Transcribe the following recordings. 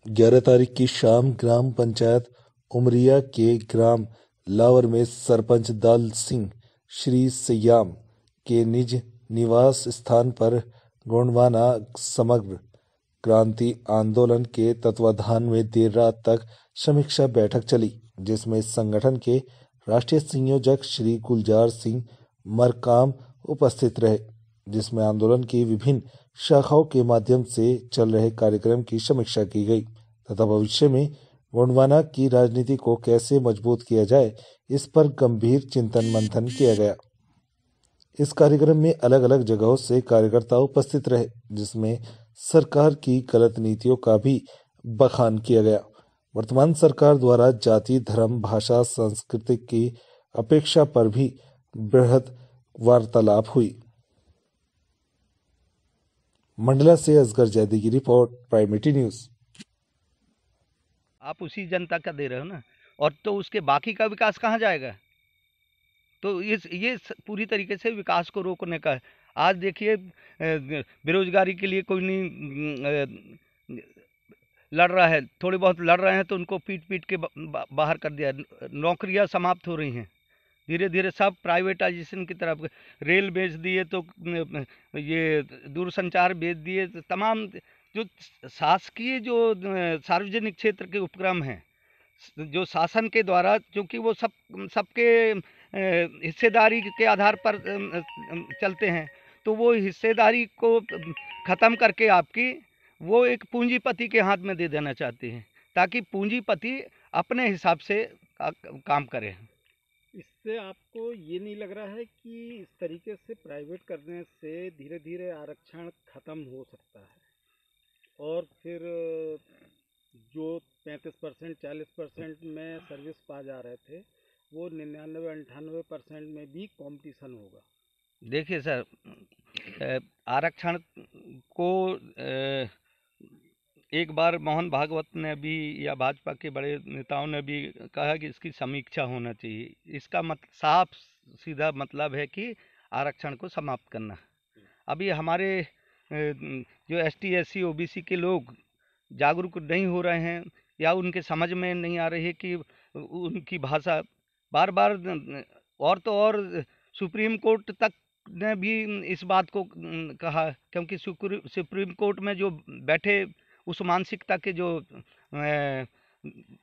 11 तारीख की शाम ग्राम पंचायत उमरिया के ग्राम लावर में सरपंच दल सिंह श्री सयाम के निज निवास स्थान पर गोंडवाना समग्र क्रांति आंदोलन के तत्वाधान में देर रात तक समीक्षा बैठक चली, जिसमें संगठन के राष्ट्रीय संयोजक श्री गुलजार सिंह मरकाम उपस्थित रहे, जिसमें आंदोलन की विभिन्न शाखाओं के माध्यम से चल रहे कार्यक्रम की समीक्षा की गई तथा भविष्य में गोंडवाना की राजनीति को कैसे मजबूत किया जाए, इस पर गंभीर चिंतन मंथन किया गया। इस कार्यक्रम में अलग अलग जगहों से कार्यकर्ता उपस्थित रहे, जिसमें सरकार की गलत नीतियों का भी बखान किया गया। वर्तमान सरकार द्वारा जाति, धर्म, भाषा, संस्कृति की अपेक्षा पर भी बृहद वार्तालाप हुई। मंडला से असगर जैदी की रिपोर्ट, प्राइमेटी न्यूज। आप उसी जनता का दे रहे हो ना, और तो उसके बाकी का विकास कहाँ जाएगा? तो ये पूरी तरीके से विकास को रोकने का है। आज देखिए, बेरोजगारी के लिए कोई नहीं लड़ रहा है, थोड़े बहुत लड़ रहे हैं तो उनको पीट पीट के बाहर कर दिया। नौकरियां समाप्त हो रही हैं, धीरे धीरे सब प्राइवेटाइजेशन की तरफ। रेल बेच दिए, तो ये दूरसंचार बेच दिए, तो तमाम जो शासकीय जो सार्वजनिक क्षेत्र के उपक्रम हैं, जो शासन के द्वारा, क्योंकि वो सबके हिस्सेदारी के आधार पर चलते हैं, तो वो हिस्सेदारी को ख़त्म करके आपकी वो एक पूंजीपति के हाथ में दे देना चाहते हैं, ताकि पूंजीपति अपने हिसाब से काम करे। इससे आपको ये नहीं लग रहा है कि इस तरीके से प्राइवेट करने से धीरे धीरे आरक्षण ख़त्म हो सकता है और फिर जो 35% 40% में सर्विस पा जा रहे थे वो 99-98% में भी कंपटीशन होगा? देखिए सर, आरक्षण को एक बार मोहन भागवत ने भी, या भाजपा के बड़े नेताओं ने भी कहा कि इसकी समीक्षा होना चाहिए। इसका साफ सीधा मतलब है कि आरक्षण को समाप्त करना। अभी हमारे जो ST SC OBC के लोग जागरूक नहीं हो रहे हैं, या उनके समझ में नहीं आ रही है कि उनकी भाषा बार बार, और तो और सुप्रीम कोर्ट तक ने भी इस बात को कहा, क्योंकि सुप्रीम कोर्ट में जो बैठे उस मानसिकता के जो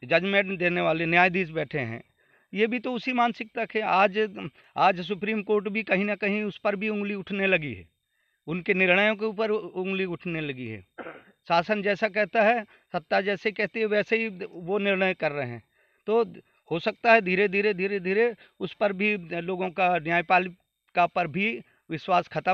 जजमेंट देने वाले न्यायाधीश बैठे हैं, ये भी तो उसी मानसिकता के। आज सुप्रीम कोर्ट भी कहीं ना कहीं उस पर भी उंगली उठने लगी है, उनके निर्णयों के ऊपर उंगली उठने लगी है। शासन जैसा कहता है, सत्ता जैसे कहती है, वैसे ही वो निर्णय कर रहे हैं। तो हो सकता है धीरे धीरे उस पर भी लोगों का, न्यायपालिका पर भी विश्वास खत्म